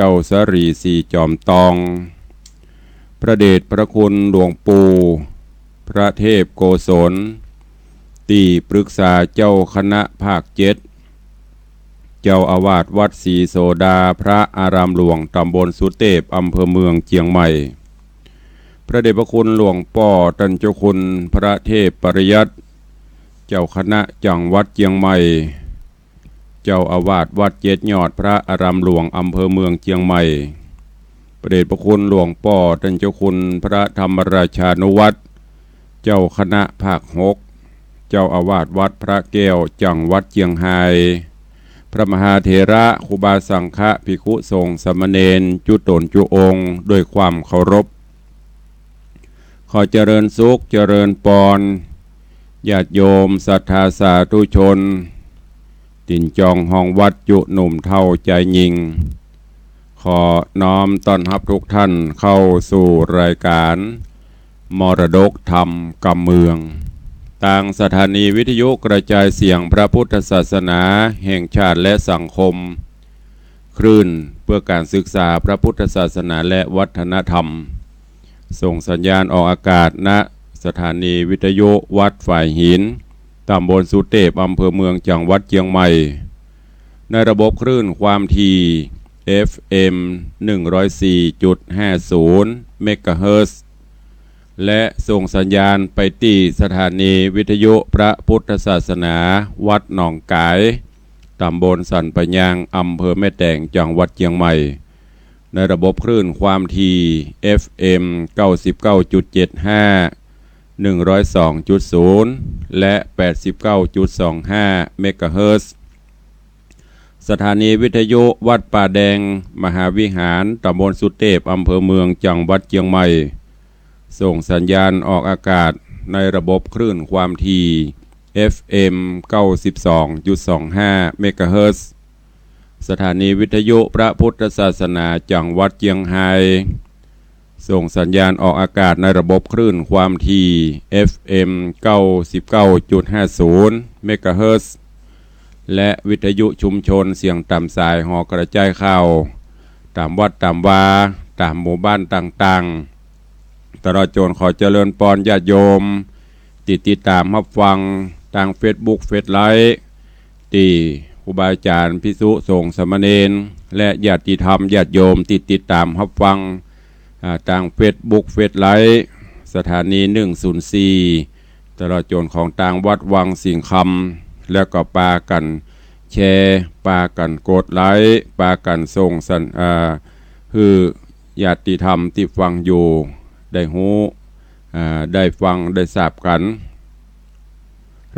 เจ้าสรีสีจอมตองพระเดชพระคุณหลวงปู่พระเทพโกศลที่ปรึกษาเจ้าคณะภาค7เจ้าอาวาสวัดศรีโสดาพระอารามหลวงตำบลสุเทพอำเภอเมืองเชียงใหม่พระเดชพระคุณหลวงป่อตันเจ้าคุณพระเทพปริยัติเจ้าคณะจังหวัดเชียงใหม่เจ้าอาวาสวัด7 ยอดพระอารามหลวงอำเภอเมืองเชียงใหม่พระเดชพระคุณหลวงป่อตันเจ้าคุณพระธรรมราชานุวัตรเจ้าคณะภาค6เจ้าอาวาสวัดพระแก้วจังหวัดเชียงรายพระมหาเถระครูบาสังฆะภิกขุสงฆ์สามเณรจุตนจุองค์ด้วยความเคารพขอเจริญสุขเจริญปรญาติโยมศรัทธาสาธุชนตินจองห้องวัดจุหนุ่มเท่าใจยิงขอน้อมต้อนรับทุกท่านเข้าสู่รายการมรดกธรรมกำเมืองต่างสถานีวิทยุกระจายเสียงพระพุทธศาสนาแห่งชาติและสังคมคลื่นเพื่อการศึกษาพระพุทธศาสนาและวัฒนธรรมส่งสัญญาณออกอากาศณสถานีวิทยุวัดฝ่ายหินตำบลสุเทพอำเภอเมืองจังหวัดเชียงใหม่ในระบบคลื่นความถี่ FM 104.50 เมกะเฮิรตซ์และส่งสัญญาณไปที่สถานีวิทยุพระพุทธศาสนาวัดหนองกายตำบลสันปะยางอำเภอแม่แตงจังหวัดเชียงใหม่ในระบบคลื่นความถี่ FM 99.75 102.0 และ 89.25 เมกะเฮิรตซ์สถานีวิทยุวัดป่าแดงมหาวิหารตำบลสุเทพอำเภอเมืองจังหวัดเชียงใหม่ส่งสัญญาณออกอากาศในระบบคลื่นความถี่ FM 92.25 เมกะเฮิรตซ์สถานีวิทยุพระพุทธศาสนาจังหวัดเชียงรายส่งสัญญาณออกอากาศในระบบคลื่นความถี่ FM 99.50 เมกะเฮิรตซ์และวิทยุชุมชนเสียงตามสายหอกระจายข่าวตามวัดตามวาตามหมู่บ้านต่างๆตลอดจนขอเจริญปรญาติโยมติดตามรับฟังทาง Facebook เฟซไลฟ์ที่ครูบาอาจารย์ภิกษุสงฆ์สามเณรและญาติธรรมญาติโยมติดตามรับฟังทาง Facebook เฟซไลฟ์สถานี104ตลอดจนของทางวัดวังสิงห์คำแล้วก็ปากันแชร์ปากันกดไลค์ปากันส่งสัญคือญาติธรรมที่ฟังอยู่ได้หูได้ฟังได้ทราบกัน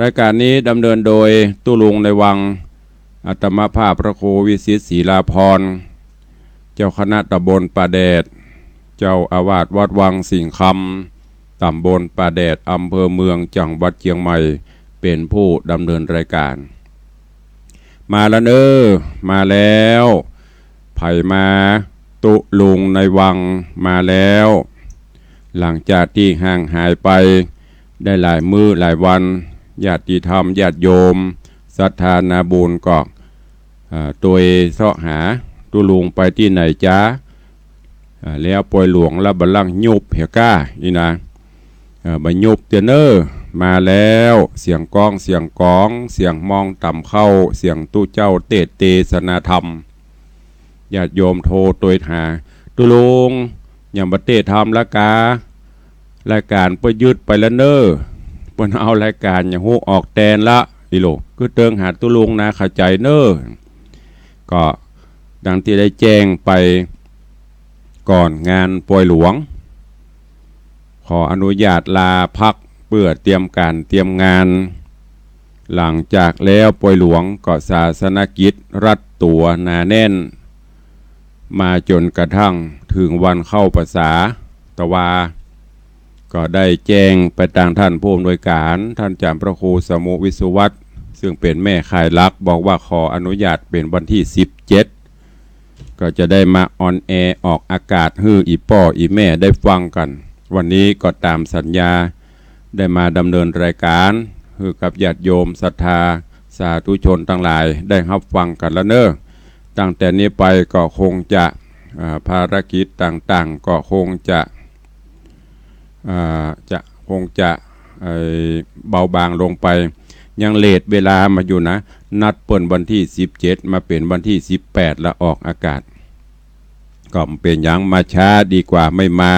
รายการนี้ดำเนินโดยตุลุงในวังอัตมภาพพระครูวิสิตศรีลาภรณ์เจ้าคณะตำบลป่าแดดเจ้าอาวาสวัดวังสิงห์คำตำบลป่าแดดอำเภอเมืองจังหวัดเชียงใหม่เป็นผู้ดำเนินรายการมาแล้วมาแล้วไผ่มาตุลุงในวังมาแล้วหลังจากที่ห่างหายไปได้หลายมื้อหลายวันญาติธรรมญาติโยมศรัทธานาบุญก็ตัวเสาะหาตุลุงไปที่ไหนจ้าแล้วปล่อยหลวงแล้วบัลลังก์ยุบเหี่ยก้านี่นะบัญยุบเตเนอร์มาแล้วเสียงก้องเสียงก้องเสียงมองต่ำเข้าเสียงตู้เจ้าเตสนาธรรมญาติโยมโทรตัวหาตุลุงอย่างบัเตธรรมละการายการประยุทธ์ไปแล้วเนอเปิ้นเอารายการอย่างหูออกแตนละอีโลคือเติงหาตุลุงนะเข้าใจเนอก็ดังที่ได้แจ้งไปก่อนงานปล่อยหลวงขออนุญาตลาพักเพื่อเตรียมการเตรียมงานหลังจากแล้วปล่อยหลวงก็ศาสนกิจรัดตัวหนาแน่นมาจนกระทั่งถึงวันเข้าพรรษาตะวาก็ได้แจ้งไปทางท่านผู้อำนวยการท่านจารย์พระครูสมุวิสุวัตรซึ่งเป็นแม่ข่ายลักบอกว่าขออนุญาตเป็นวันที่17ก็จะได้มาออนแอร์ออกอากาศให้อีพ่ออีแม่ได้ฟังกันวันนี้ก็ตามสัญญาได้มาดำเนินรายการให้กับญาติโยมศรัทธาสาธุชนทั้งหลายได้รับฟังกันแล้วเนอะตั้งแต่นี้ไปก็คงจะ ภารกิจต่างๆก็คงจะคงจะเบาบางลงไปยังเลทเวลามาอยู่นะนัดเปิดวันที่17มาเป็นวันที่18แล้วออกอากาศก็เป็นอย่างมาช้าดีกว่าไม่มา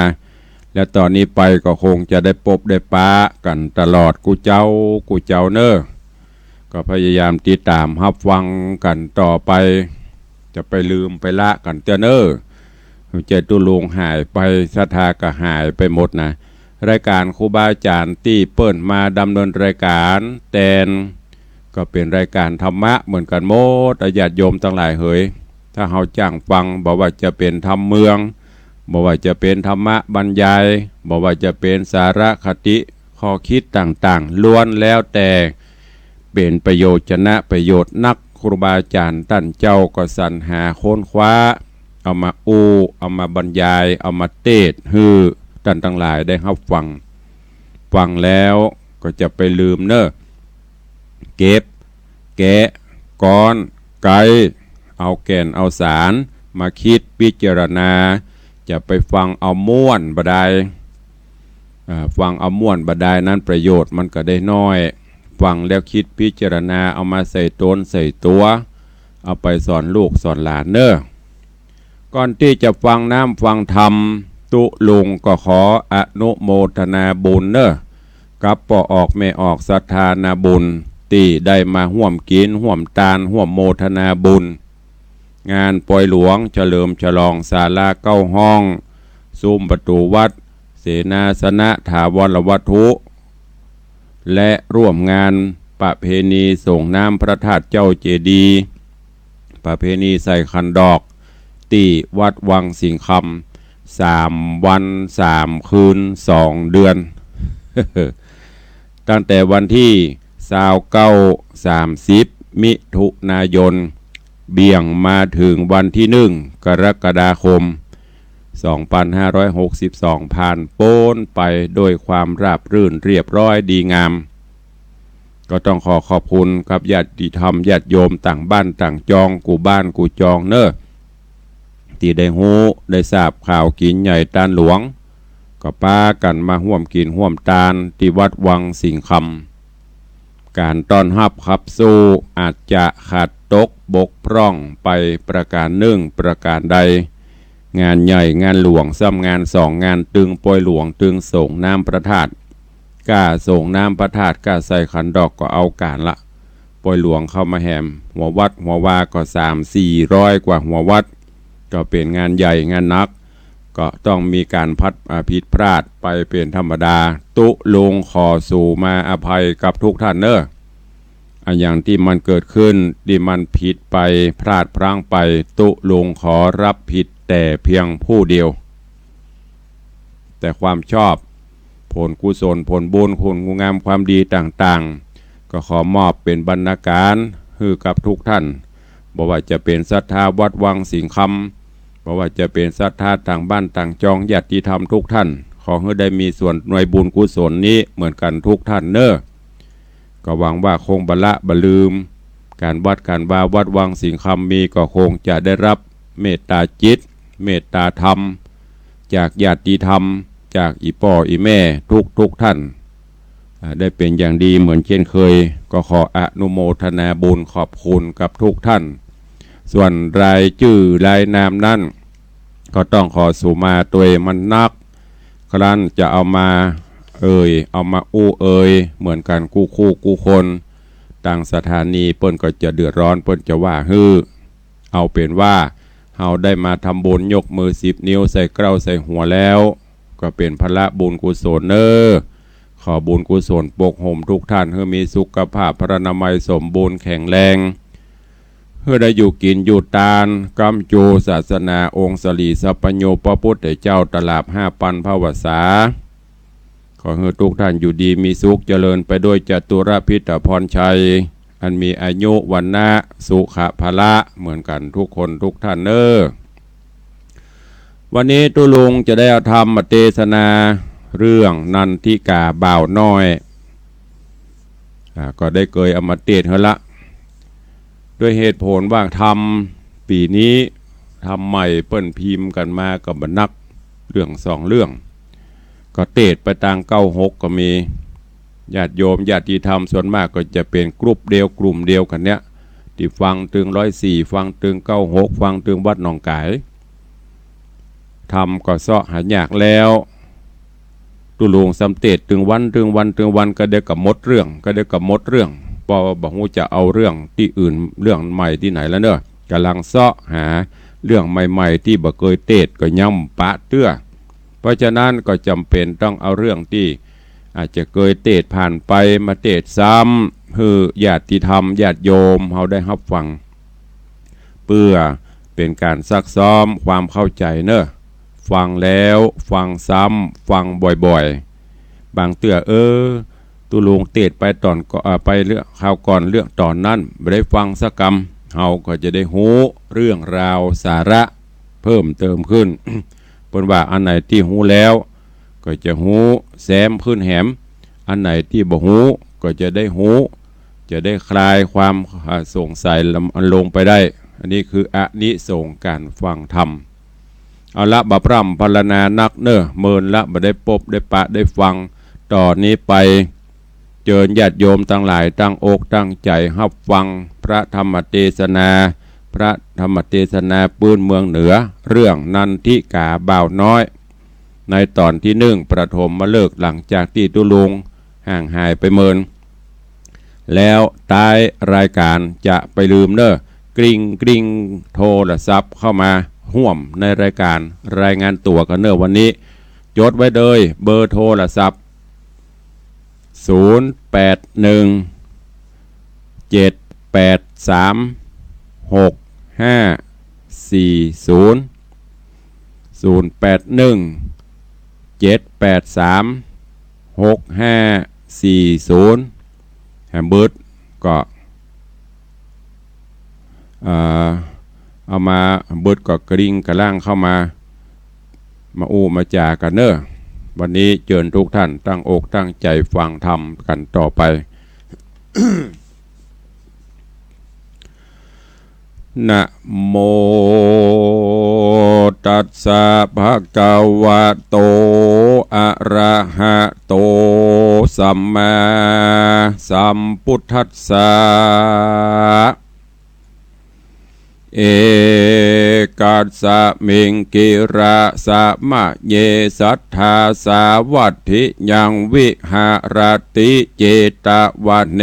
แล้วตอนนี้ไปก็คงจะได้พบได้ป้ากันตลอดกูเจ้าเนอะก็พยายามติดตามรับฟังกันต่อไปจะไปลืมไปละกันเจ้าเนอะใจตุลุงหายไปศรัทธาก็หายไปหมดนะรายการครูบาอาจารย์ที่เปิดมาดำเนินรายการแตนก็เป็นรายการธรรมะเหมือนกันโมดญาติโยมทั้งหลายเฮยถ้าเฮาจ้างฟังบอกว่าจะเป็นธรรมเมืองบอกว่าจะเป็นธรรมะบรรยายบอกว่าจะเป็นสาระคติข้อคิดต่างๆล้วนแล้วแต่เป็นประโยชน์ชนะประโยชน์นักครูบาอาจารย์ท่านเจ้าก็สรรหาค้นคว้าเอามาเอามาบรรยายเอามาเทศฮือท่านทั้งหลายได้รับฟังแล้วก็จะไปลืมเนอะเก็บแกะก้อนไกเอาแก่นเอาสารมาคิดพิจารณาจะไปฟังเอาม่วนบดายฟังเอาม่วนบดายนั้นประโยชน์มันก็ได้น้อยฟังแล้วคิดพิจารณาเอามาใส่ตนใส่ตัวเอาไปสอนลูกสอนหลานเนอะก่อนที่จะฟังน้ำฟังธรรมตุลุงก็ขออนุโมทนาบุญเนอะกับปอออกไม่ออกศรัทธานาบุญที่ได้มาห่วมกินห่วมตาลห่วมโมทนาบุญงานปล่อยหลวงเฉลิมฉลองศาลา9 ห้องซุ้มประตูวัดเสนาสนะถาวรวัตถุและร่วมงานประเพณีส่งน้ำพระธาตุเจ้าเจดีย์ประเพณีใส่ขันดอกที่วัดวังสิงคำ3 วัน 3 คืน 2 เดือน ตั้งแต่วันที่29-30 มิถุนายนเบี่ยงมาถึงวันที่1 กรกฎาคม 2562 ผ่านโป้นไปโดยความราบรื่นเรียบร้อยดีงามก็ต้องขอบคุณกับญาติธรรมญาติโยมต่างบ้านต่างจองกูบ้านกูจองเนอะที่ได้ฮู้ได้ทราบข่าวกินใหญ่ตาลหลวงก็ป้ากันมาห่วมกินห่วมตาลที่วัดวังสิงคำการต้อนรับขับสู้อาจจะขาดตกบกพร่องไปประการหนึ่งประการใดงานใหญ่งานหลวงซ้ำงาน2 งานตึงปล่อยหลวงตึงส่งน้ำพระธาตุกล้าส่งน้ำพระธาตุกล้าใส่ขันดอกก็เอาการละปล่อยหลวงเข้ามาแหมหัววัดหัววาก็300-400 กว่าหัววัดก็เป็นงานใหญ่งานนักก็ต้องมีการผิดพลาดไปเป็นธรรมดาตุลุงขอสู่มาอภัยกับทุกท่านเนอะอย่างที่มันเกิดขึ้นที่มันผิดไปพลาดพลั้งไปตุลุงขอรับผิดแต่เพียงผู้เดียวแต่ความชอบผลกุศลผลบุญคุณงามความดีต่างๆก็ขอมอบเป็นบรรณาการให้กับทุกท่านบอกว่าจะเป็นศรัทธาวัดวังสิงคำบอกว่าจะเป็นศรัทธาต่างบ้านต่างจองญาติธรรมทุกท่านขอให้ได้มีส่วนหน่วยบุญกุศลนี้เหมือนกันทุกท่านเนอะก็หวังว่าคงบลืมการวัดการวาวัดวังสิงคำมีก็คงจะได้รับเมตตาจิตเมตตาธรรมจากญาติธรรมจากอีป่ออีแม่ทุกท่านได้เป็นอย่างดีเหมือนเช่นเคยก็ขออนุโมทนาบุญขอบคุณกับทุกท่านส่วนรายชื่อรายนามนั้นก็ต้องขอสู่มาตัวมันนักครั้นจะเอามาเอามาเหมือนกันคู่คนต่างสถานีเปิ้นก็จะเดือดร้อนเปิ้นจะว่าเอาเป็นว่าเฮาได้มาทำบุญยกมือ10 นิ้วใส่เกล้าใส่หัวแล้วก็เป็นพละบุญกุศลเนอขอบุญกุศลปกห่มทุกท่านให้มีสุขภาพพรรณนามัยสมบูรณ์แข็งแรงเพื่อได้อยู่กินอยู่ตาลกัมจูศาสนาองค์สลีสัพพโญพระพุทธเจ้าตลาบ5 ปันภวษาขอให้ทุกท่านอยู่ดีมีสุขเจริญไปด้วยจตุรพิธพรชัยอันมีอายุวันนะสุขภละเหมือนกันทุกคนทุกท่านเนอวันนี้ตุลุงจะได้เอาธรรมมาเทศนาเรื่องนันทิกาบ่าวน้อยก็ได้เคยเอามาเทศน์ละด้วยเหตุผลว่าธรรมปีนี้ ทำใหม่เปิ้นพิมพ์กันมาก็บ่นักเรื่องสองเรื่องก็เทศไปต่าง96ก็มีญาติโยมญาติธรรมส่วนมากก็จะเป็นกลุ่มเดียวกันเนี้ยที่ฟังตึง104ฟังตึง96ฟังตึงวัดหนองกายทำก็เสาะหายากแล้วตุลุงสำเร็จตึงวันก็ได้กับมดเรื่องพอบอกว่าจะเอาเรื่องที่อื่นเรื่องใหม่ที่ไหนแล้วเนอะกำลังเสาะหาเรื่องใหม่ๆที่บ่เคยเทศก็ย่ำปะเตื้อเพราะฉะนั้นก็จำเป็นต้องเอาเรื่องที่อาจจะเคยเทศผ่านไปมาเทศซ้ำคือญาติธรรมญาติโยมเขาได้รับฟังเพื่อเป็นการซักซ้อมความเข้าใจเนอะฟังแล้วฟังซ้ำฟังบ่อยๆบางเตื้อตุลุงเทศไปตอนไปเรื่องข่าวก่อนเรื่องตอนนั้นไม่ได้ฟังสักคำเราก็จะได้หูเรื่องราวสาระเพิ่มเติมขึ้น เพราะว่าอันไหนที่หูแล้วก็จะหูแซมขึ้นแหมอันไหนที่บ่หูก็จะได้หูจะได้คลายความสงสัยลงไปได้อันนี้คืออานิสงส์การฟังธรรมเอาละบะพร่ำพรรณนานักเนอะเมินละบ่ได้พบได้ปะได้ฟังต่อนนี้ไปเจิญญาติโยมทั้งหลายตั้งอกตั้งใจรับฟังพระธรรมเทศนาปืนเมืองเหนือเรื่องนันทิกาบ่าวน้อยในตอนที่1ประถมมาเลิกหลังจากที่ตุลุงห่างหายไปเมินแล้วท้ายรายการจะไปลืมเนอะกริ้งโทรศัพท์เข้ามาห่วมในรายการรายงานตัวกันเนอะวันนี้จดไว้เลยเบอร์โทรศัพท์0817836540แฮมเบิร์ดก็เอามาเบิร์ดก็กริ่งกระล่างเข้ามาอู้มาจากันเนอะวันนี้เชิญทุกท่านตั้งอกตั้งใจฟังธรรมกันต่อไป นะโมตัสสะภะคะวะโตอะระหะโตสัมมาสัมพุทธัสสะเอกัสสะมิงกิระสะมะเยสัทธาสาวัตถิยังวิหารติเจตวะเน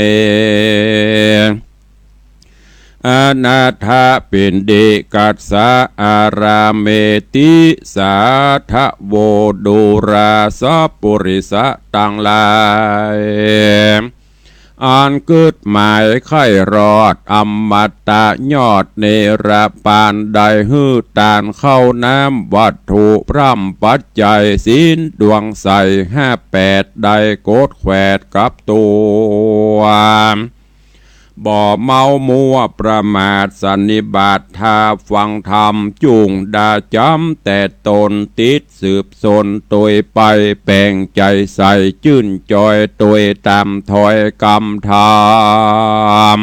อนาถาปินดิกัสสะอารามเมติสาทะโวดุราสัพปุริสะตังลายอันเกิดหมายไข่รอดอมตะยอดเนรปานใดหื้อตานเข้าน้ำวัตถุพร่ำปัจจัยศีลดวงใส58ใดโกดแขวดกับตัวบ่เมามัวประมาทสันนิบาตทาฟังธรรมจุงดาจำแต่ตนติดสืบสนตัวไปแปลงใจใส่จื่นจอยตัวตามถอยกรรมธรรม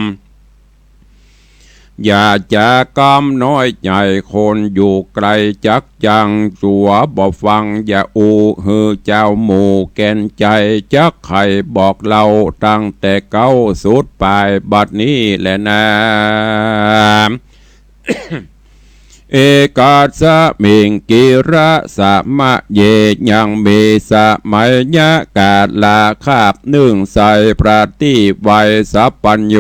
อย่าจะกำน้อยใหญ่คนอยู่ไกลจักจังสัวบ่ฟังอย่าอูฮือเจ้าหมู่แก่นใจจักใครบอกเราตั้งแต่เก้าสุดปลายบัดนี้แหละนะ เอกาสะมิงกิระสะมะเยยังมีสะมัยยะกาลาคาบนึ่งใส่ปราติไวสัพปัญโย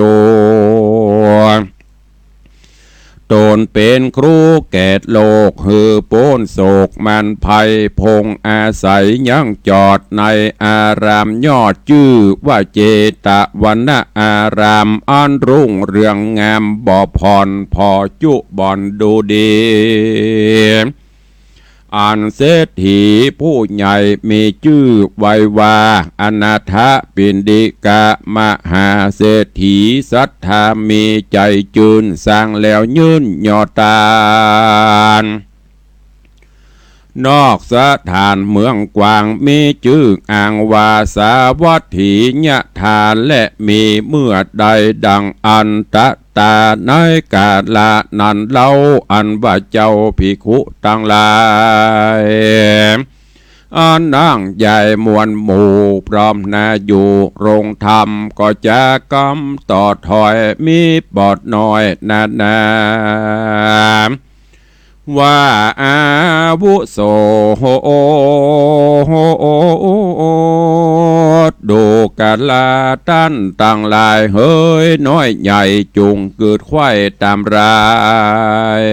ตนเป็นครูแก่โลกหือโป้นโศกมันภัยพงอาศัยยังจอดในอารามยอดชื่อว่าเจตวันนะอารามอันรุ่งเรืองงามบ่พรพอจุบอนดูดีอันเศรษฐีผู้ใหญ่มีชื่อไว้ว่าอนาถปินดิกะมหาเศรษฐีศรัทธามีใจจืนสร้างแล้วยืนยอตานนอกสถานเมืองกวางมีชื่ออ่างวาสาวัตถีญทานและมีเมื่อใดดังอันตะ ตาในกาลานันเล่าอันว่าเจ้าภิกขุทั้งหลายอันนั่งใหญ่มวลหมู่พร้อมนาอยู่โรงธรรมก็จะกำต่อถอยมีบอดน้อยนาว่าอาวุโสดูกาลาตันต่างหลายเฮ้ยน้อยใหญ่จุงเกิดควายตามราย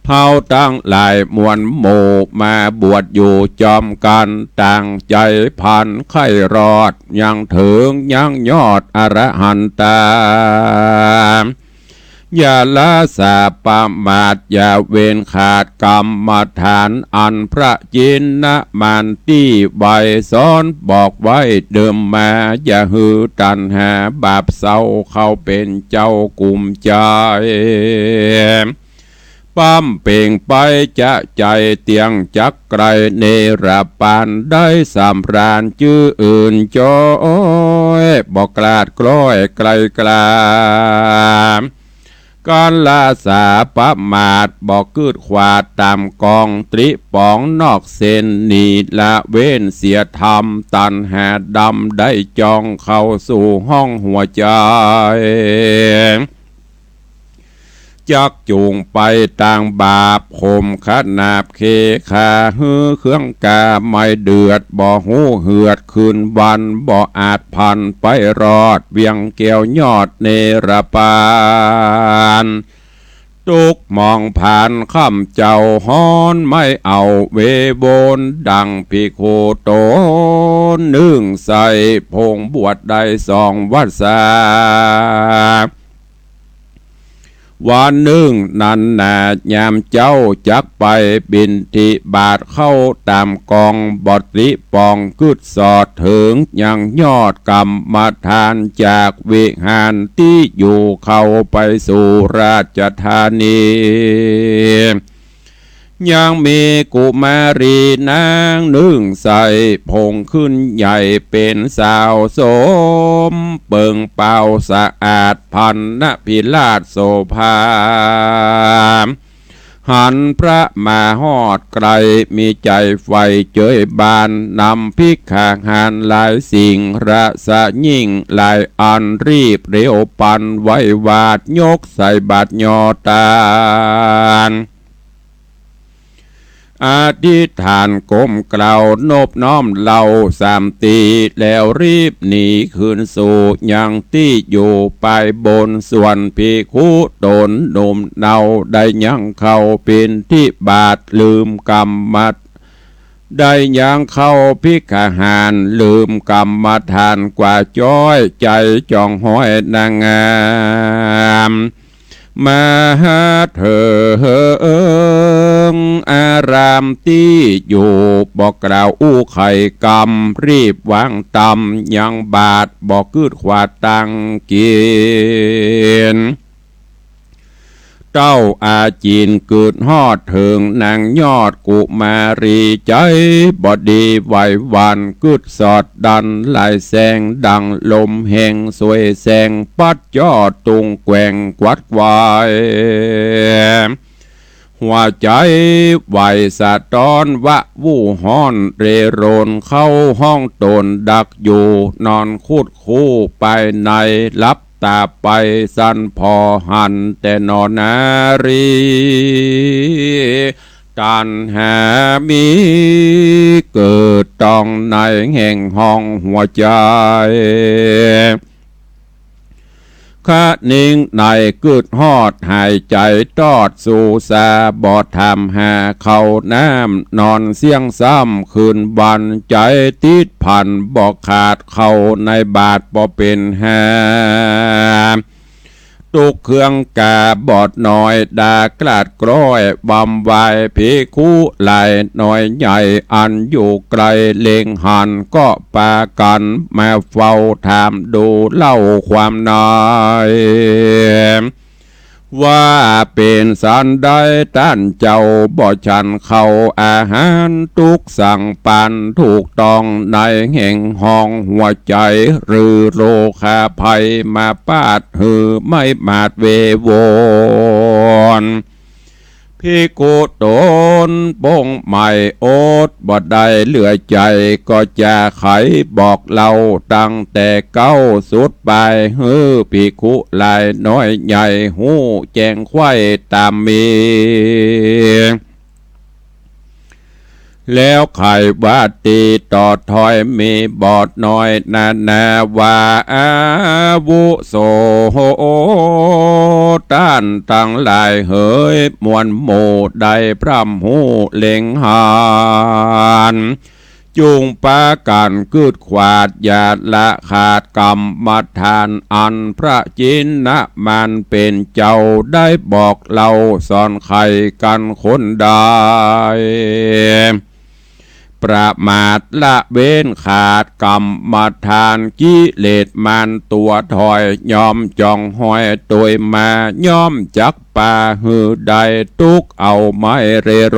เฮาตั้งหลายมวลหมู่มาบวชอยู่จอมกันต่างใจพันไข้รอดยังถึงยังยอดอรหันตาอย่าละสาปามาตอย่าเว้นขาดกรรมฐานอันพระจินนะมันที่ใบสอนบอกไว้เดิมมาอย่าหือตันหาบาปเศร้าเข้าเป็นเจ้ากุมใจปั้มเป่งไปจะใจเตียงจักไกรเนรปานได้สามรานชื่ออื่นจอยบอกกลาดกล้อยไกลกลาการลาสาปะมาดบอกกืดขวาดตามกองตริปองนอกเส้นนีละเว้นเสียธรรมตันหาดำได้จองเข้าสู่ห้องหัวใจจักจูงไปต่างบาปข่มขนาบเคขาฮือเครื่องกาไม่เดือดบ่หูเหือดคืนวันบ่อาจพันไปรอดเวียงแก้วยอดเนรปานตุกมองผ่านข้ามเจ้าฮ้อนไม่เอาเวโบนดังภิกขุโตนึ่งใส่พงบวชได้2 วัดสาวันหนึ่งนันนายามเจ้าจักไปบินทิบาทเข้าตามกองบทริปองกึดสอดถึงยังยอดกรรมฐานจากวิหารที่อยู่เข้าไปสู่ราชธานียังมีกุมารีนางนึ่งใส่พงขึ้นใหญ่เป็นสาวสมเปิงเป่าสะอาดพันนพิราชโสภาหันพระมาหอดไกลมีใจไฟเจยบานนำพิกขางหานหลายสิ่งระสะยิ่งหลายอันรีบเร็วปันไว้วาดยกใส่บาทยอตานอธิษฐานก้มกล่าวนบน้อมเล่า3 ตีแล้วรีบหนีคืนสู่ยังที่อยู่ไปบนส่วนภิกขุโดนหนุ่มเนาได้ยังเข้าเป็นที่บาทลืมกรรมได้ยังเข้าพิกหารลืมกรรมฐานกว่าจ้อยใจจองห้อยนางงามมาหาเธออารามที่อยู่บอกกล่าวอู้ไข่กำรีบวางตำยังบาทบอกกืดขวาดตังกินเจ้าอาจีนเกิดฮอดถึงนางยอดกุมารีใจบอดีไหววันกึดสอดดันลายแสงดังลมแห่งสวยแสงปัดยอดตุงแกว่งกวัดวายหัวใจไหวสะตอนวะวู่ฮ้อนเรโรนเข้าห้องตนดักอยู่นอนคูดคู่ไปในลับตาไปสันพอหันแต่นอนนารีตันหามีเกิดต้องในแห่งห้องหัวใจข้านิ่งในกึดฮอดหายใจตอดสู่สาบอดทำหาเขาน้ำนอนเสียงซ้ำคืนวันใจติดพันบอกขาดเข้าในบาทบ่เป็นหาตุกเครื่องกาบอดหน่อยดากลาดกร้อยบำวายภิกขุไหลหน่อยใหญ่อันอยู่ไกลเล็งหันก็ปากันมาเฝ้าถามดูเล่าความนาย ว่าเป็นสันได้ต้านเจ้าบ่ฉันเข้าอาหารทุกสั่งปันถูกต้องในแห่งห้องหัวใจหรือโรคาภัยมาปาดหือไม่มาดเววอนพิกุตนป้งใหม่โอดบ่ได้เหลือใจก็จะไขบอกเล่าตั้งแต่เก้าสุดไปฮือพิกุลายน้อยใหญ่หูแจงไข่ตามมีแล้วไขว่าตีต่อถอยมีบอดน้อยนาว่าอาวุโสต้านตั้งหลายเหยมวลหมู่ได้พร่ำหูเล็งหานจุงปากันกืดขวาดหยาดละขาดกรรมมาทานอันพระจินนะมันเป็นเจ้าได้บอกเล่าสอนไขกันคนได้ประมาทละเว้นขาดกรรมมาทานกิเลสมันตัวถอยยอมจองห้อยตัวมายอมจักป่าหือใดตุกเอาไม้เรโร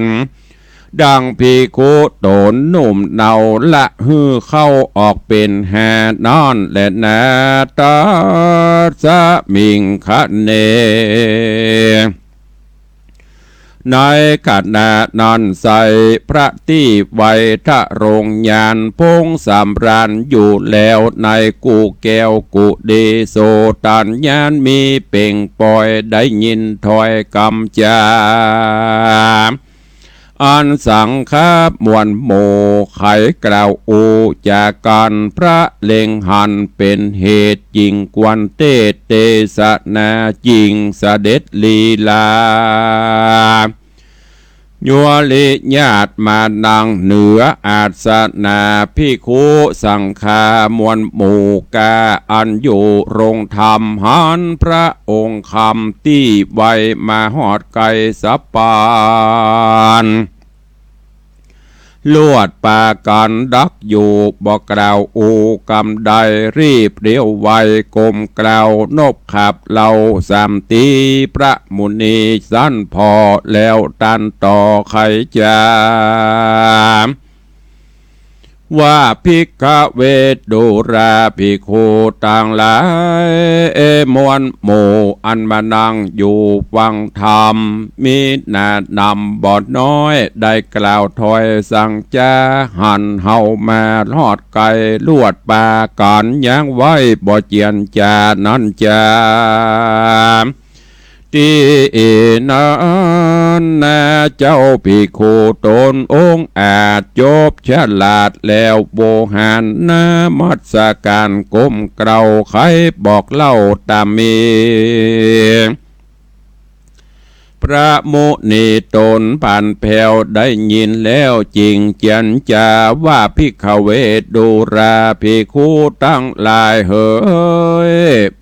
นดังพิคุโตนหนุ่มเนาละฮือเข้าออกเป็นแหนอนและนาตาสะมิงคะเนในขณะนั้นใส่พระที่ไวทะโรงยานพงสำราญอยู่แล้วในกูแก้วกุเดโสตัญญานมีเป่งปล่อยได้ยินถอยกำจาอันสังฆมวลโมไขกล่าวอูจากการพระเล็งหันเป็นเหตุจริงกวนเตสนาจริงเสด็จลีลายัวลิญาติมานังเหนืออาสนาพิคุสังฆามวลหมู่กาอันอยู่โรงธรรมหันพระองค์คำที่ไวมาหอดไกสัปปานลวดปากันดักอยู่บอกกล่าวอูกำใดรีบเรียวไวกลมกล่าวนบขับเหล่าสามตีพระมุนีสั้นพอแล้วตันต่อไขจาว่าภิกขเวทดูราภิกขุต่างหลายมวลหมู่อันมานั่งอยู่ฟังธรรมมีหน้านำบอดน้อยได้กล่าวถอยสั่งจาหันเฮามาลอดไกลลวดปากันย่างไว้บ่เจียนจานั้นจาตีนั้นนาเจ้าภิกขุตนองค์อาจจบฉลาดแล้วโบหารนามัสการก้มเกลาไขบอกเล่าตามมีพระมุนีตนผ่านแผ่วได้ยินแล้วจริงเจียนจาว่าภิกขเวทดูราภิกขุตั้งหลายเหย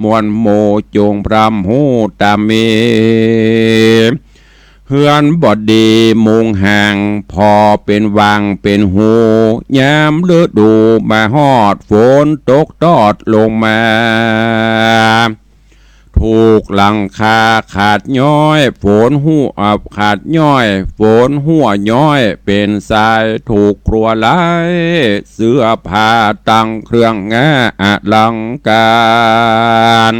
มวลโมจงพรำหูตามมีเฮือนบดดีมุงห่างพอเป็นวังเป็นหูยามฤดูมาฮอดฝนตกตอดลงมาถูกหลังคาขาดย้อยฝนหัวขาดย้อยฝนหัวย้อยเป็นทรายถูกครัวไหลเสื้อผ้าตั้งเครื่องงาอลังการ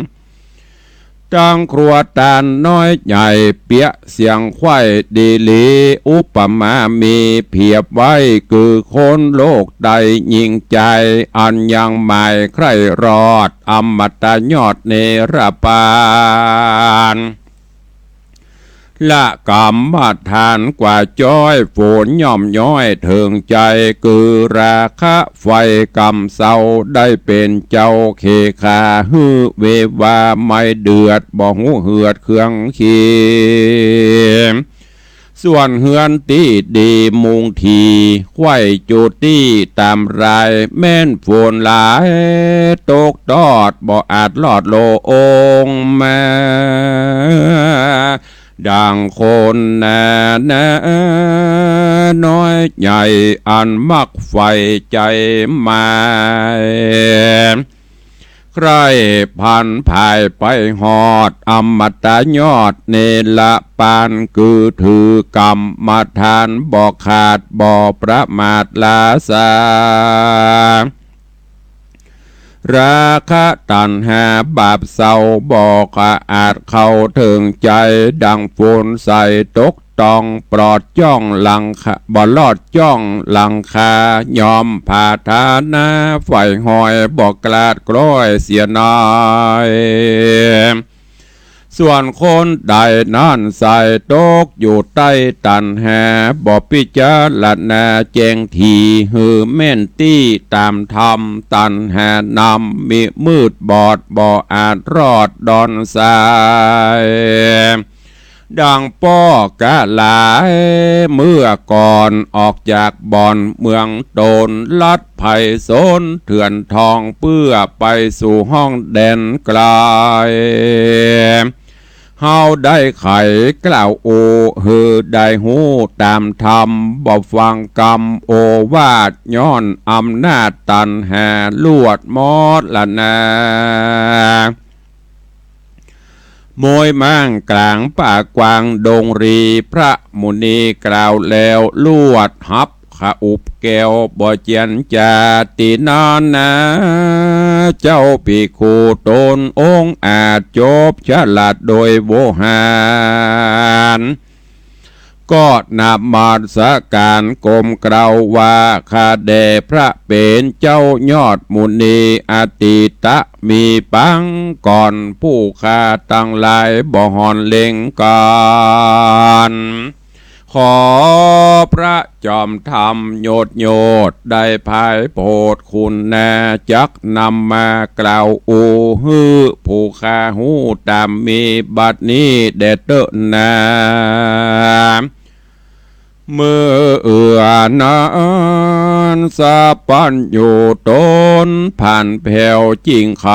ตั้งครัวตานน้อยใหญ่เปียเสียงไข่ดีลีอุปมามีเพียบไว้คือคนโลกใดยิ่งใจอันยังไม่ใครรอดอมตะยอดเนรปานละกรรมฐานกว่าจ้อยฝนย่อมย้อยเถิงใจคือราคะไฟกรรมเศร้าได้เป็นเจ้าเคขาฮือเววาไม่เดือดบ่หูเหือดเครื่องขีส่วนเฮือนตีดีมุงทีไข่จุดตีตามรายแม่นฝนหลายตกตอดบ่อาจลอดโลองมาดังคนนาน้อยใหญ่อันมักไฟใจมา ใครพันภายไปหอดอมตะยอดเนลปานคือถือกรรมฐานบ่ขาดบ่ประมาทลาสาราคะตัณหาบาปเศร้าบอกอาจเข้าถึงใจดังฝนใส่ตกต้องปลอดจ้องหลังคาบ่ลอดจ้องหลังคายอมผ่าทานาไฟหอยบอกกลาดกล้อยเสียน้อยส่วนคนใดนั่นใส่ตกอยู่ใต้ตันหาบ่พิจารณาแจงทีหือแม่นตี้ตามธรรมตันหานำมีมืดบอดบ่อาจรอดดอนสายดังป้อกะหลายเมื่อก่อนออกจากบ่อนเมืองโดนลัดไผ่โซนเถื่อนทองเพื่อไปสู่ห้องแดนไกลเฮาได้ไขกล่าวโอฮือได้หูตามธรรมบ่ฟังกรรมโอวาทย้อนอำนาจตันหาลวดมอดละนามวยมั่งกลางป่ากวางดงรีพระมุนีกล่าวแล้วลวดหับขาอุบแก้วบ่เจียนจาตินานนะเจ้าปีคูตนองค์อาจจบฉลาดโดยโวหารก็นับมาสการกรมกล่าวว่าข้าแด่พระเป็นเจ้ายอดมุนีอติตะมีปังก่อนผู้ข้าตั้งหลายบ่หอนเล็งกันขอพระจอมธรรมโยดโยดได้ภายโปรดคุณแน่จักนำมากล่าวอูฮือผู้ข้าหูตามมีบัดนี้เด็ดเตนาเมื่อนั้นสะปันอยู่ต้นผ่านแผ่วจิงไข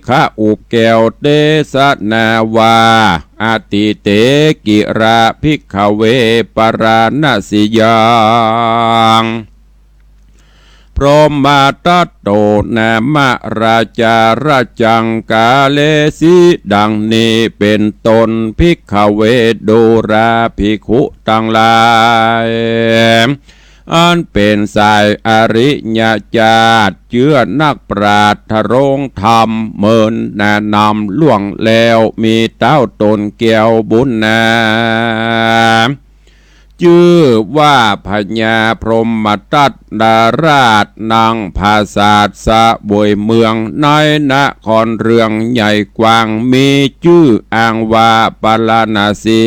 ข้าอุบแก้วเตสนาวาอาติเตกิราภิกขเวปราณสิยังพรหมาตัตโตนามราชาราจังกาเลสิดังนี้เป็นตนภิกขเวดูราภิกขุตั้งหลายอันเป็นสายอริยญาติเชื่อนักปราชญ์ทรงธรรมเมินแนะนำล่วงแล้วมีเต้าตนเกี่ยวบุญนาชื่อว่าพญาพรหมทัตดาราชนางภาษาสะบวยเมืองในนครเรืองใหญ่กว้างมีชื่ออ้างว่าปาลานาสี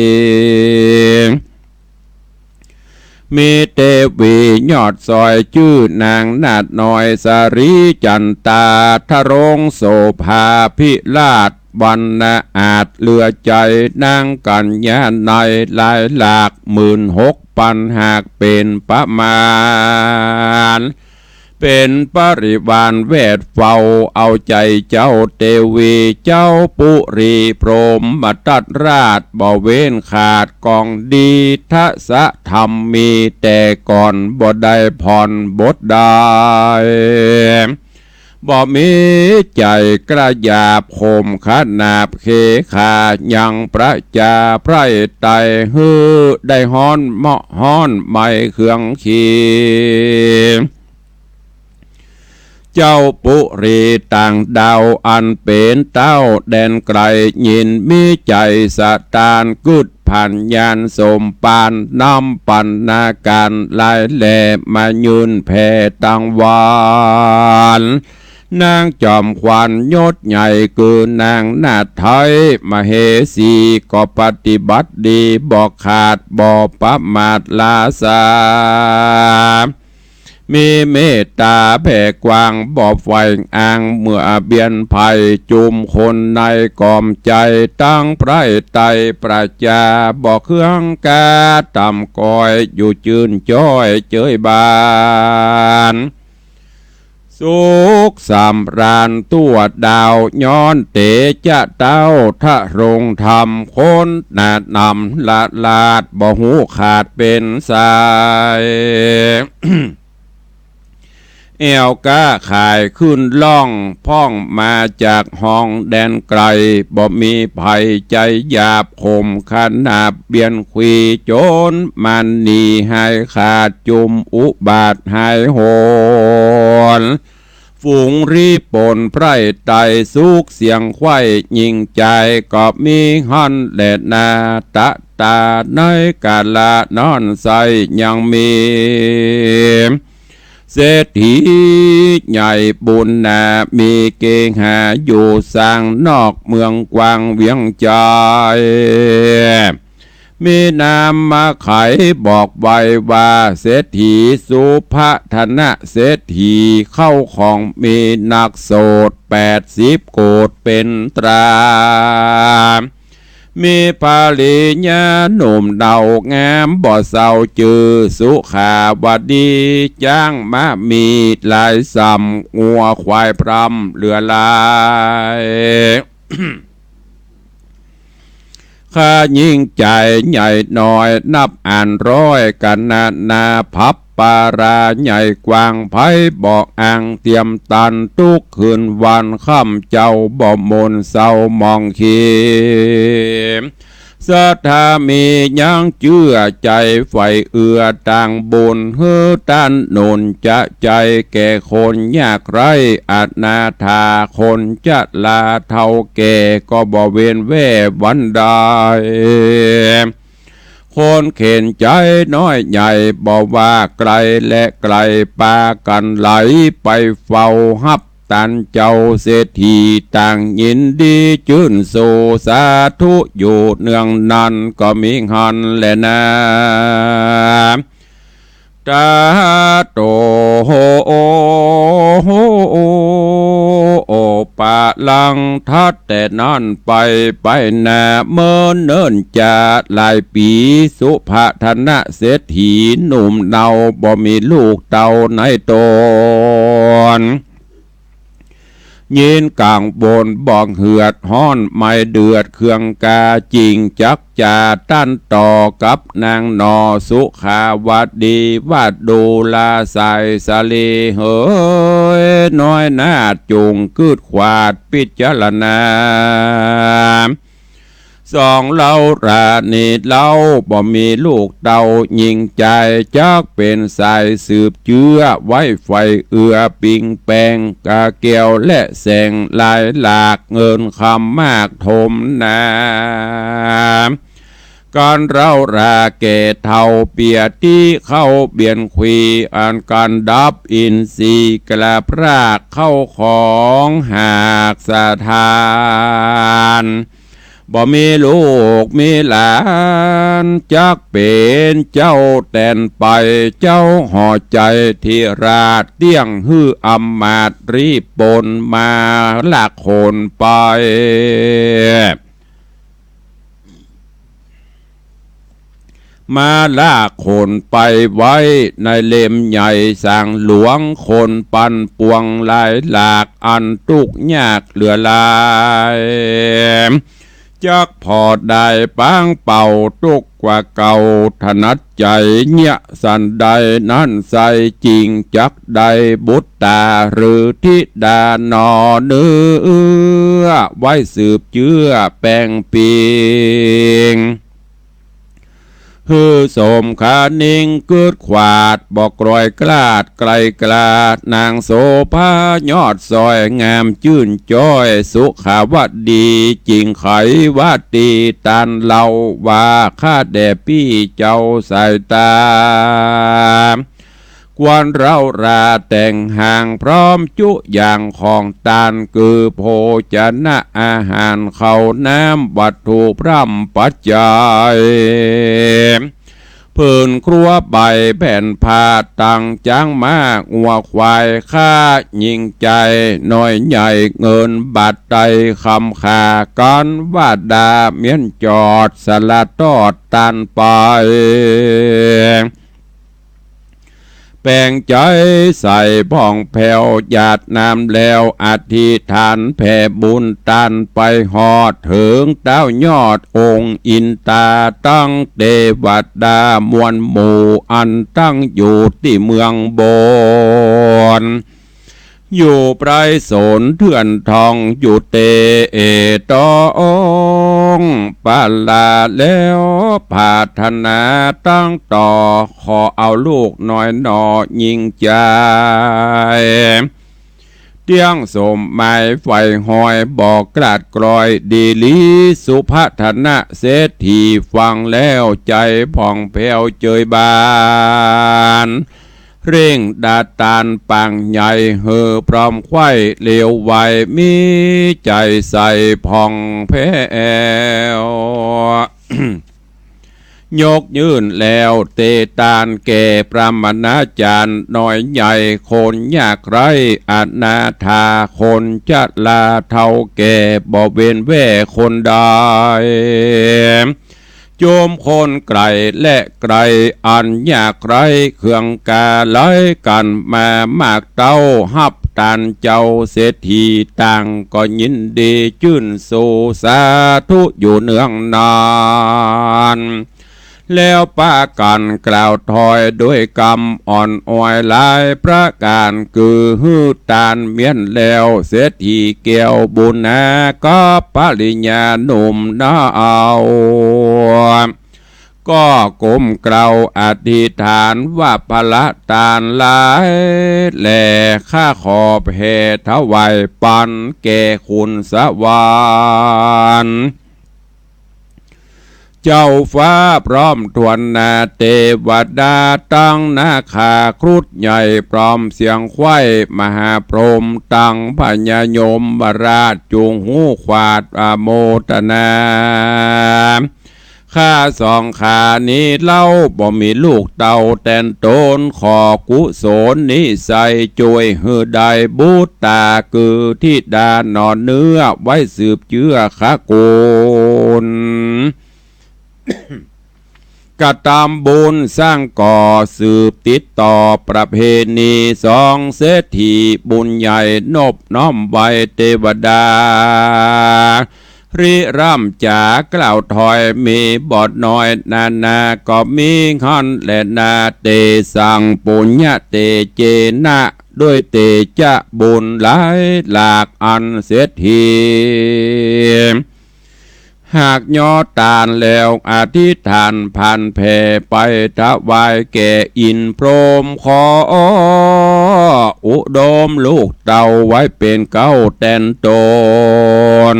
มีเทวียอดซอยชื่อนางนาดน้อยสารีจันตาทรงโสภาพิลาศบรรณอาจเลือใจนางกัญญาในหลายหลาก16,000หากเป็นประมาณเป็นปริวารเวทเฝ้าเอาใจเจ้าเทวีเจ้าปุรีพรหมทัตราชบ่เว้นขาดกองดีทัศธรรมมีแต่ก่อนบ่ได้ผ่อนบทได้บ่มีใจกระยาบโคมขนาบเคขายังพระจาไพรไตฮือได้ฮ้อนเหมาะฮ้อนไม่เครื่องขีเจ้าปุรีต่างดาวอันเป็นเต้าแดนไกลยินมีใจสะตานกุดผ่านยานสมปานนำปันนาการลายแหล่มายืนแผ่ตังวานนางจอมขวัญยศใหญ่คือนางนาถไทยมเหสีก็ปฏิบัติดีบอกขาดบอกประมาทลาสามีเมตตาแผ่กว้างบ่ไฟอ่างเมื่อเบียนภัยจุมคนในกอมใจตั้งไพรไตประจาบ่เครื่องกาต่ำก้อยอยู่จืนจ้อยเจยบานสุขสำราญตัวดาวย้อนเตจะเต้าทะรงธรรมคนแนะนำละลาดบ่หูขาดเป็นสาย เอวก้าขายขึ้นล่องพ่องมาจากห้องแดนไกลบ่มีภัยใจหยาบคมขนาบเบียนขวีโจรมันหนีให้ขาดจุมอุบาทหายโหนฝูงรีปนไพร่ไตสุกเสียงไข่ยิงใจก็มีฮันและนาตะตาในกาลานอนใสยังมีเศรษฐีใหญ่บุญนามีเกงหาอยู่สร้างนอกเมืองกวางเวียงใจมีนามมาไขบอกไว้ว่าเศรษฐีสุภธนะเศรษฐีเข้าของมีนักโสด80 โกฏเป็นตรามีภาลิญาหนุ่มเดางามบ่เศร้าจือสุขาวดีจ้างมามีลายสำงัวควายพรำเหลือลายข้ายิ่งใจใหญ่น้อยนับอ่านร้อยกันนาพับปาราใหญ่กว้างไพบอกอ่างเตรียมตันทุกคืนวันค่ำเจ้าบ่มนเศร้ามองขีศรัทธามียังเชื่อใจไฟเอื้อต่างบุญเฮือตันหนุนจะใจแก่คนยากไรอนาถาคนจะลาเท่าแก่ก็บ่เว้นแว่วันใดคนเข็นใจน้อยใหญ่บอกว่าไกลและไกลปากันไหลไปเฝ้าฮับตันเจ้าเศรษฐีต่างยินดีชื่นโสสาธุอยู่เนืองนันก็มีหันแลนะตาโตโหโอปะลังทัดแต่นั่นไปนาเมื่อเนิ่นจะหลายปีสุภธนะเศรษฐีหนุ่มเนาบ่มีลูกเต่าในตนยินกลางบนบอกเหือดห้อนไม่เดือดเครื่องกาจริงจักจาตั้นต่อกับนางนอสุขาวดีวาดดูลาใสสาลีเฮ้ยน้อยหน้าจุงคืดขวาดพิจารณาสองเล่ารานีเล่าบ่มีลูกเต่ายิงใจจักเป็นสายสืบเชื้อไว้ไฟเอือปิงแปงกาเกียวและแสงลายหลากเงินคำมากถมนาการเล่าราเกตเท่าเปียที่เข้าเบียนขวีอันการดับอินทรีกระพรากเข้าของหากสะทานบ่มีลูกมีหลานจักเป็นเจ้าแต่นไปเจ้าห่อใจที่ราดเตี้ยงฮื้ออำมาตรีปนมาหลักโคนไปมาลากคนไปไว้ในเล่มใหญ่สั่งหลวงคนปันปวงลายหลากอันทุกยากเหลือลายจักพอได้ปางเป่าทุกกว่าเก่าถนัดใจเนี่ยสันใดนั่นใสจริงจักใดบุตรตาหรือทิดานอเนื้อไว้สืบเชื้อแป้งปิงฮือสมขานิ่งเกิดขวาดบอกรอยกลาดไกลกลาดนางโสภายอดซอยงามชื่นจ้อยสุขาวดีจริงไขวัดดีตันเล่าว่าข้าแด่พี่เจ้าสายตาควรเราราแต่งห่างพร้อมจุอย่างของตานคือโภชนะอาหารเขาน้ำวัตถุพร่ำปัจจัยพื้นครัวใบแผ่นผ้าตังจ้างมากงัวควายข้ายิ่งใจน้อยใหญ่เงินบาทใดคำขาก้อนว่าดาเมียนจอดสละตอดตันไป แปลงใจใส่พ่องแผ่วหยาดน้ำแล้วอธิษฐานแผ่บุญตานไปหอดถึงเต้ายอดองค์อินตาตั้งเทวดามวลหมู่อันตั้งอยู่ที่เมืองโบนอยู่ไพรสนเถื่อนทองอยู่เตเอตองปาลาแล้วผาธนาตั้งต่อขอเอาลูกน้อยหนอยิงใจเตียงสมหมายไฟหอยบอกกราดกรอยดีลีสุภัทนะเศรษฐีฟังแล้วใจผ่องแผ้วเจยบานเร่งดาตานปังใหญ่เห่อพร้อมไข้เหลวไหวมีใจใส่ผ่องแผ้ว ยกยื่นแล้วเตตานแก่พระมณาจารย์น้อยใหญ่คนยากไรอนาถาคนจะลาเท่าแก่บ่เว้นแว่คนใดโจมคนไกลและไกลอันยากไรเครื่องกาไลกันมามากเต้าฮับตันเจ้าเศรษฐีต่างก็ยินดีชื่นสู่สาธุอยู่เนืองนานแล้วป้ากันกล่าวถอยด้วยกรรมอ่อนอ้อยหลายประการคือฮือตานเมียนแล้วเศรษฐีเกี่ยวบุญนะก็ปริญญาหนุ่มน่าเอาก็ก้มกล่าวอธิษฐานว่าพละตานหลายแหล่ข้าขอแผ่ถวายปันแก่คุณสวรรค์เจ้าฟ้าพร้อมทวนนาเทวดาตั้งนาคาครุฑใหญ่พร้อมเสียงไข้มหาพรหมตั้งพญายมบราชจุงหูขวาดอโมทนาข้าสองขานี้เล่าบ่มีลูกเต่าแตนโตนขอกุศลนิสัยจวยหือได้บูตาคือที่ดานอนเนื้อไว้สืบเชื้อข้าโกนกระทำบุญสร้างก่อสืบติดต่อประเพณีสองเศรษฐีบุญใหญ่นบน้อมไว้เทวดาริร่ำจากล่าวถอยมีบอดน้อยนาก็มีหันและนาเตสังปุญญาเตเจนะด้วยเตจะบุญหลายหลากอันเศรษฐีหากยอตานแล้วอธิษฐานผ่านแผ่ไปถวายแก่อินพรหมขออุดมลูกเต่าไว้เป็นเก้าแตนตน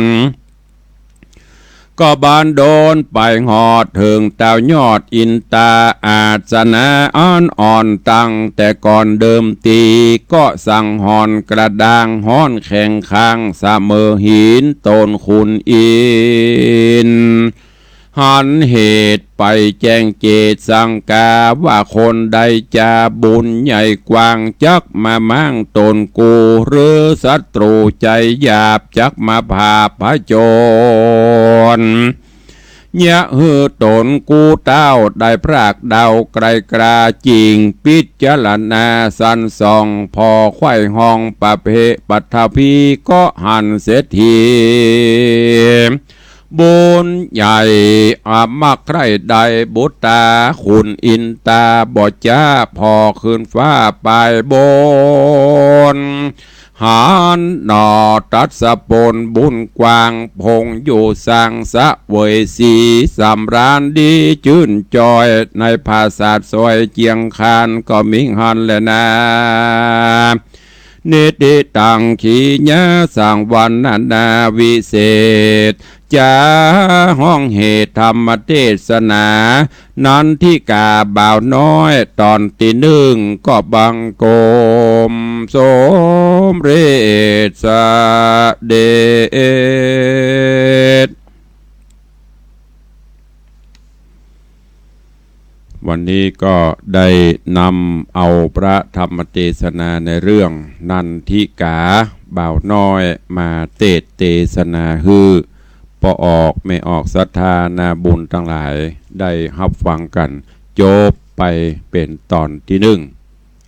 ก็บานโดนไปหอดถึงเต่ายอดอินตาอาสนะอ่อนตั้งแต่ก่อนเดิมตีก็สั่งหอนกระด้างห้อนแข่งข้างเสมอหินต้นขุนอินหันเหตุไปแจ้งเจตสังกาว่าคนใดจะบุญใหญ่กว้างจักมามั่งตนกูหรือศัตรูใจหยาบจักมาพาพระโจรยะฮือตนกูเต้าได้พรากเดาไกลกราจริงพิจารณาสันส่องพอไข่ห้องประเพปัทภีก็หันเสียทีบุญใหญ่อามักใครใดบุตาคุณอินตาบอจ้าพอคืนฟ้าไปบนหานนอตัดสะปนบุญกวางพงอยู่สร้างสะเวยสีสำราญดีจื่นจอยในภาษาซอยเจียงคานก็มิงหันแลนะเนติตังขีญาสังวันนาวิเศษจาห้องเหตุธรรมเทศนานันทิกาบ่าวน้อยตอนที่หนึ่งก็บังโกมสมเรศเดชวันนี้ก็ได้นำเอาพระธรรมเทศนาในเรื่องนันทิกาบ่าวน้อยมาเทศนาฮือพอออกไม่ออกศรัทธานาบุญทั้งหลายได้รับฟังกันจบไปเป็นตอนที่หนึ่ง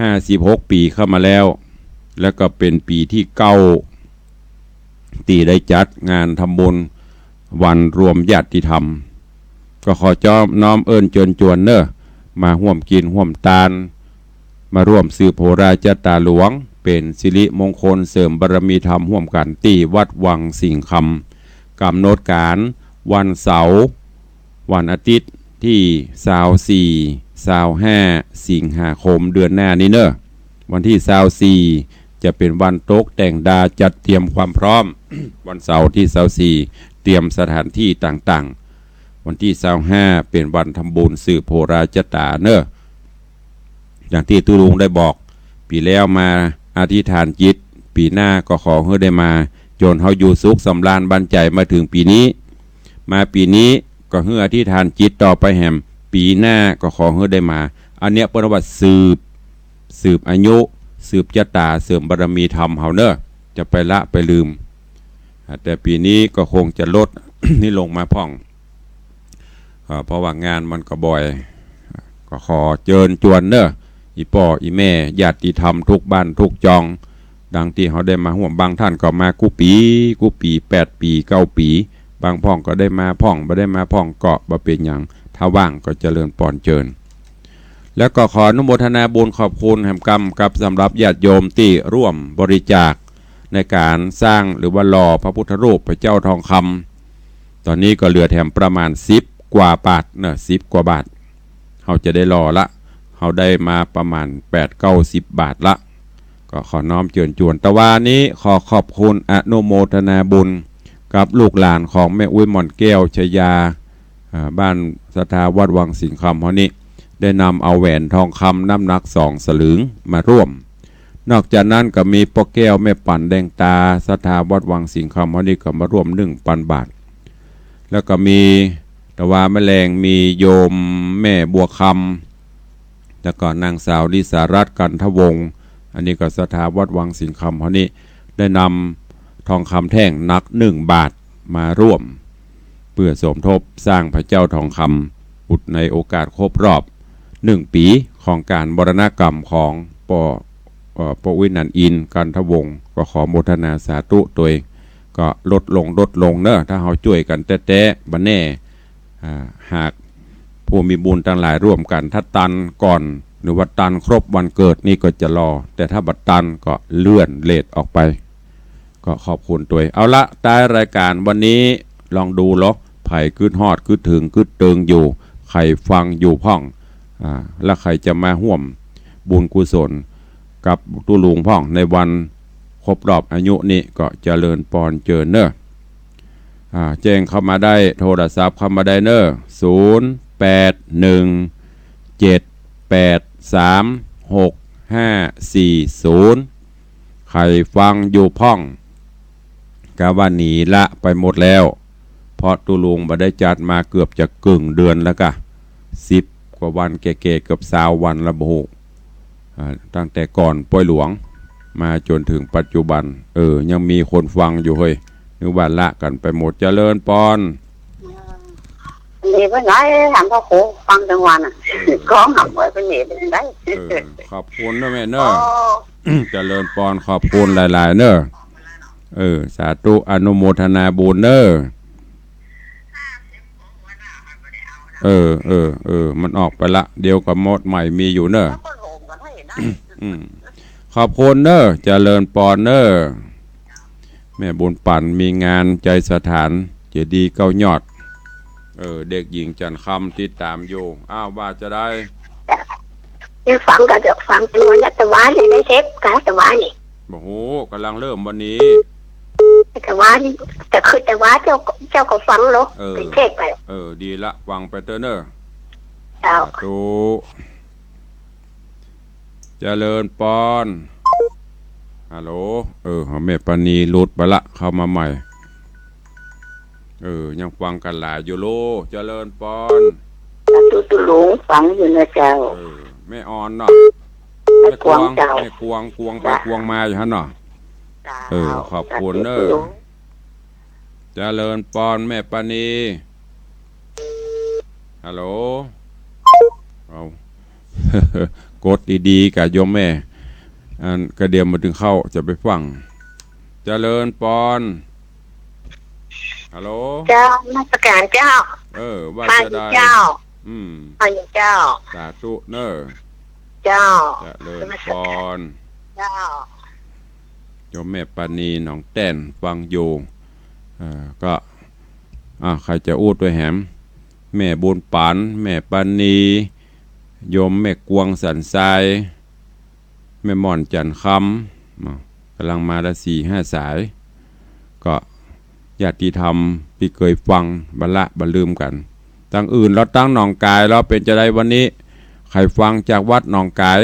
56 ปีเข้ามาแล้วแล้วก็เป็นปีที่9ตีได้จัดงานทำบุญวันรวมญาติธรรมก็ขอจอมน้อมเอิ้นเชิญชวนเนอะมาร่วมกินร่วมทานมาร่วมสืบโหราจตาหลวงเป็นสิริมงคลเสริมบารมีธรรมร่วมกันที่วัดวังสิงห์คำกำหนดการวันเสาร์วันอาทิตย์ที่24-25 สิงหาคมเดือนหน้านี้เนอะวันที่24จะเป็นวันโต๊ะแต่งดาจัดเตรียมความพร้อม วันเสาร์ที่24เตรียมสถานที่ต่างๆวันที่25เป็นวันทำบุญสืบโหราจตาเนอะอย่างที่ตุลุงได้บอกปีแล้วมาอธิษฐานจิตปีหน้าก็ขอให้ได้มาจนเฮาอยู่สุขสำราญบันใจมาถึงปีนี้มาปีนี้ก็ให้อธิษฐานจิตต่อไปแหมปีหน้าก็ขอให้ได้มาอันเนี้ยเป็นว่าสืบอายุสืบจตาเสริมบารมีธรรมเฮาเนอะจะไปละไปลืมแต่ปีนี้ก็คงจะลด นี่ลงมาพ่องเพราะว่างานมันก็บ่อยก็ขอเชิญชวนเนอะอีป่ออีแม่ญาติธรรมทุกบ้านทุกจองดังที่เขาได้มาห่วมบางท่านก็มากู้ปี8 ปี9 ปีบางพ่องก็ได้มาพ่องไม่ได้มาพ่องก็บ่เป็นอย่างถ้าว่างก็เจริญปอนเจิญแล้วก็ขออนุโมทนาบุญขอบคุณแห่งกรรมกับสำหรับญาติโยมที่ร่วมบริจาคในการสร้างหรือว่าหล่อพระพุทธรูปพระเจ้าทองคำตอนนี้ก็เหลือแถมประมาณ10 กว่าบาทเนอะ10 กว่าบาทเขาจะได้หล่อละเขาได้มาประมาณ8-9-10 บาทละก็ขอน้อมเชิญชวนตะวันนี้ขอขอบคุณอนุโมทนาบุญกับลูกหลานของแม่อุ้ยหม่อนแก้วชยาบ้านสถาวัดวังสิงห์คำเขานี้ได้นำเอาแหวนทองคำน้ำหนัก2 สลึงมาร่วมนอกจากนั้นก็มีพ่อแก้วแม่ปั่นแดงตาสถาวัดวังสิงห์คำเขานี้ก็มาร่วม1,000 บาทแล้วก็มีตะวันแมลงมีโยมแม่บัวคำแล้วก็นางสาวดิสารัตน์กันทวงศ์อันนี้ก็สถาวัดวังสิงห์คำเขานี้ได้นำทองคำแท่งหนัก1 บาทมาร่วมเพื่อสมทบสร้างพระเจ้าทองคำอุดในโอกาสครบรอบ1 ปีของการมรณกรรมของปวินันท์อินทร์กันทวงศ์ก็ขอโมทนาสาธุตัวเองก็ลดลงเนอะถ้าเราช่วยกันแต้บันแน่หากผู้มีบุญทั้งหลายร่วมกันถ้าตันก่อนหรือว่าตันครบวันเกิดนี่ก็จะรอแต่ถ้าบัดตันก็เลื่อนเลทออกไปก็ขอบคุณตัวเอาละใต้รายการวันนี้ลองดูหรอไผ่คืดฮอดคืดถึงคืดเติงอยู่ใครฟังอยู่พ่องและใครจะมาห่วมบุญกุศลกับตุลุงพ่องในวันครบรอบอายุนี้ก็เจริญปอนเจิญเนอะแจ้งเข้ามาได้โทรศัพท์เข้ามาได้เนอะ0817836540ใครฟังอยู่พ่องกะว่าหนีละไปหมดแล้วเพราะตุลุงมาได้จัดมาเกือบจะกึ่งเดือนแล้วกะ10 กว่าวันเก๋ๆเกือบ20 วันละบุตั้งแต่ก่อนป่วยหลวงมาจนถึงปัจจุบันยังมีคนฟังอยู่เฮ้ยนึกว่าละกันไปหมดเจริญปอนนี่เป็นไรถามพ่อครูฟังทั้งวันก้องหับไว้เป็นหนีเป็นไรขอบคุณนะแม่เนอะเจริญปอนขอบคุณหลายๆเนอะสาธุอนุโมทนาบุญเนอะมันออกไปละเดี๋ยวกับมดใหม่มีอยู่เนอะขอบคุณเนอะเจริญปอนเนอะแม่บุญปั่นมีงานใจสถานเจดีย์เก้ายอดเด็กหญิงจันคำติดตามอยู่ว่าจะได้ฟังก็จะฟังเป็นวันตะวันนี่ได้เทปการตะวันนี่โอ้โหกำลังเริ่มวันนี้ตะวันแต่คือตะวันเจ้าก็ฟังเนาะเป็นเทปไปดีละฟังไปเถอะเนอะดูเจริญปอนฮัลโหลแม่ปานีหลุดไปละเข้ามาใหม่ยังฟังกันหลายอยู่โลเจริญปอนตุลุงฟังอยู่นะเจ้าแม่ออนเนาะแม่กวงไปกวงมาอยู่ฮะเนาะขอบคุณเนอะเจริญปอนแม่ปานีฮัลโหล กดดีๆกับโยมแม่อันกระเดียมมาถึงเข้าจะไปฟังเจริญปอนฮัลโหลเจ้ามาตรการเจ้าว่าจะได้เจ้าพระเจ้าสาธุเนอเจ้าเจริญปอนเจ้าโยมแม่ปานีหนองแต้นฟังอยู่ก็ใครจะอู้ด้วยแหมแม่บุญปานแม่ปานีโยมแม่กวงสันทรายแม่ม่อนจันคำกำลังมาละ4-5 สายก็ญาติธรรมที่เคยฟังบัละบัลืมกันตั้งอื่นเราตั้งหนองกายเราเป็นจะได้วันนี้ใครฟังจากวัดหนองกาย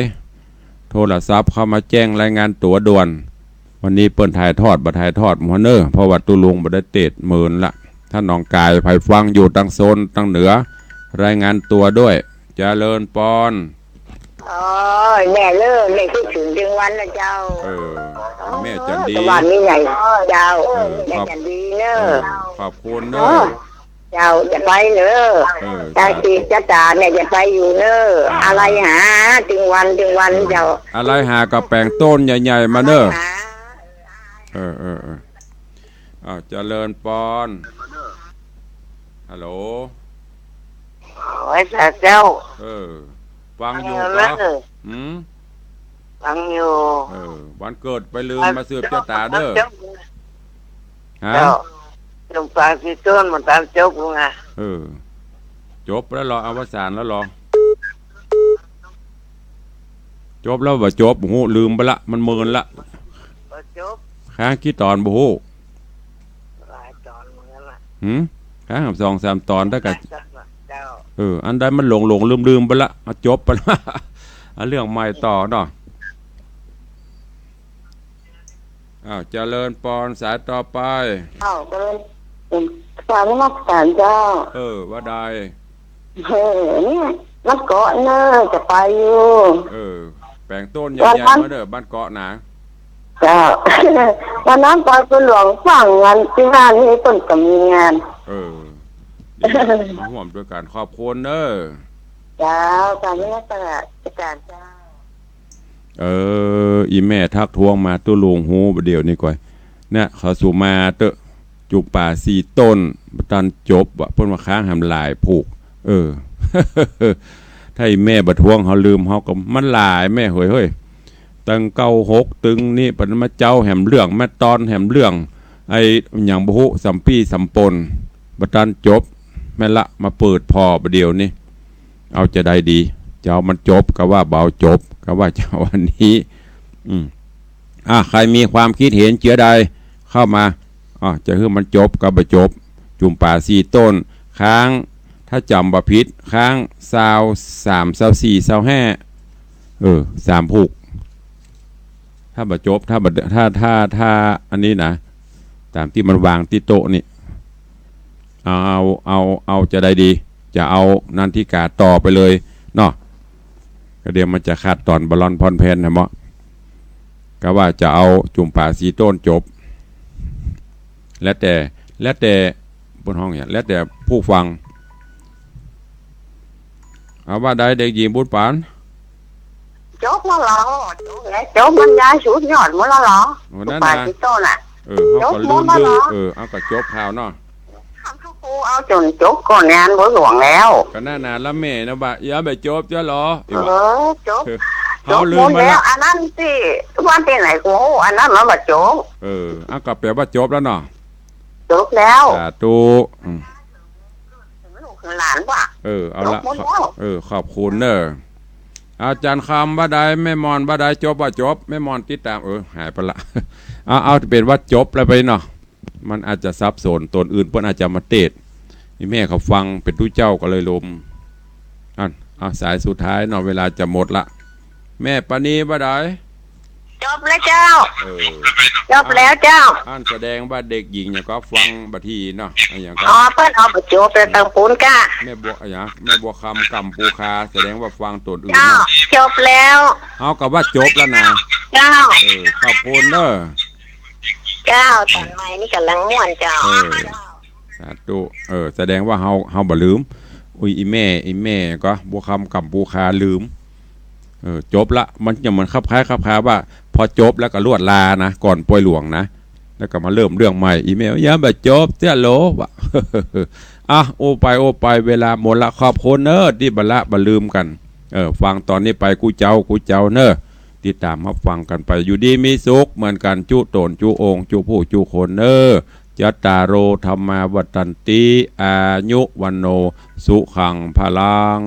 โทรศัพท์เข้ามาแจ้งรายงานตั๋วด่วนวันนี้เปิ้นถ่ายทอดบ่ถ่ายทอดหมอเนอร์เพราะว่าตุลุงบ่ได้เตดหมื่นละถ้าหนองกายใครฟังอยู่ตั้งโซนตั้งเหนือรายงานตัวด้วยเจริญปอนแม่เลิกเลยคิดถึงถึงวันละเจ้าแม่จันดีวันนี้ใหญ่เจ้าแม่จันดีเนอะขอบคุณเนอะเจ้าจะไปเนอะตาชีจะตาเนี่ยจะไปอยู่เนอะอะไรหาถึงวันเจ้าอะไรหากับแปลงต้นใหญ่ๆมาเนอะเจริญปอนฮัลโหลไว้แต่เจ้าฟังอยู่ก็ฟังอยู่วันเกิดไปลืมมาสืบเจ้าตาเด้อฮะจงฟังที่ต้นมันตามจบลุงอ่ะจบแล้วรออวสานแล้วรอจบแล้วว่าจบโอ้โหลืมไปละมันเมินละจบค้างกี่ตอนบ่โหหลายตอนเหมือนกันละค้าง2-3 ตอนถ้ากับอันใดมันหลงลืมไปละจบไปละเรื่องใหม่ต่อเนาะเจริญปอนสายต่อไปเจริญฟังนักการเจ้าว่าใดเนี่ยนักเกาะเนอจะไปอยู่แปลงต้นใหญ่ๆมาเด้อบ้านเกาะนะเจ้าวันนั้นไปเป็นหลวงฟังงานที่งานนี้ต้นก็มีงานมาห่วมด้วยการขอบคุณเด้อเจ้าการนี้นักการเจ้าอีแม่ทักท้วงมาตู้ลุงหูเดี๋ยวนี้ก่อยเนี่ยเขาสู่มาเตอะจุป่า4 ต้นตันจบว่ะเพิ่นมาค้างหำลายผูกถ้าอีแม่บ่ท้วงเขาลืมเขาก็มันหลายแม่เฮ้ยตั้ง96ตึงนี่เพิ่นมาเจ้าแหมเรื่องแม่ตอนแหมเรื่องไอ้หยังบ่ฮู้สัมปีสัมปนบ่ตันจบแม่ละมาเปิดพอเดี๋ยวนี้เอาจะได้ดีเจ้ามันจบก็ว่าเบาจบก็ว่าเจ้าวันนี้ใครมีความคิดเห็นเจือใดเข้ามาจะให้มันจบก็บ่จบจุ่มป่า4 ต้นค้างถ้าจำบ่ผิดค้าง23 24 25 3 ผูกถ้าบ่จบถ้าอันนี้นะตามที่มันวางที่โต๊ะนี่เอาจะได้ดีจะเอานันทิกาต่อไปเลยเนาะก็เดี๋ยวมันจะขาดตอนบอลลอนพรเพนนะมั้งก็ว่าจะเอาจุ่มป่า4 ต้นจบแล้วแต่บนห้องเนี่ยแล้วแต่ผู้ฟังเอาว่าได้เด็กหญิงบุญปานจบแล้วเหรอจบมันย้ายสูดยอดหมดแล้วเหรอป่า4 ต้นอ่ะจบหมดแล้วเหรอเอาก็จบข่าวเนาะเอาจนจบก่อนงานบัวหลวงแล้วก็น่านแล้วแม่นะบ่อย่าไปจบจ้ะเหรอจบหมดแล้วอันนั้นสิวันที่ไหนกูอันนั้นมันบ่จบเอาก็แปลว่าจบแล้วเนาะจบแล้วตูลูกหลานว่ะเอาละขอบคุณเด้ออาจารย์คำบ่ได้แม่มอนบ่ได้จบว่าจบแม่มอนติดตามหายไปละเอาเป็นว่าจบแล้วไปเนาะมันอาจจะซับซ้อนตนอื่นเพิ่นอาจจะมาเตดนี่แม่เขาฟังเป็นตู้เจ้าก็เลยลมสายสุดท้ายเนาะเวลาจะหมดละแม่ปานีบ่ได้จบแล้วเจ้าจบแล้วเจ้าแสดงว่าเด็กหญิงเนี่ยก็ฟังบัดทีเนาะอย่างก็เพิ่นเอาไปจบไปตังปูนก้าแม่บัวคำกำปูคาแสดงว่าฟังตนอื่นจบแล้วเฮาก็ว่าจบแล้วนะเจ้าขอบคุณเด้อเจ้าตอนใหม่นี่กำลังม่วนเจ้าสาธุแสดงว่าเฮาบ่ลืมอีแม่ก็บัวคำกำปูคาลืม จบละมันจะเหมือนคับคล้ายคับคาว่า พอจบแล้วก็ลวดลานะก่อนป่วยหลวงนะแล้วก็มาเริ่มเรื่องใหม่อีเมลอย่าแบบจบเสียโลวะ อ่ะโอไปเวลาหมดละขอบคุณเนอะที่บละบลืมกันฟังตอนนี้ไปกูเจ้าเนอะติดตามมาฟังกันไปอยู่ดีมีสุขเหมือนกันจุโตนจุองจุผู้จุคนเนอะยัตตาโรธรรมาวัตันติอายุวันโนสุขังพลัง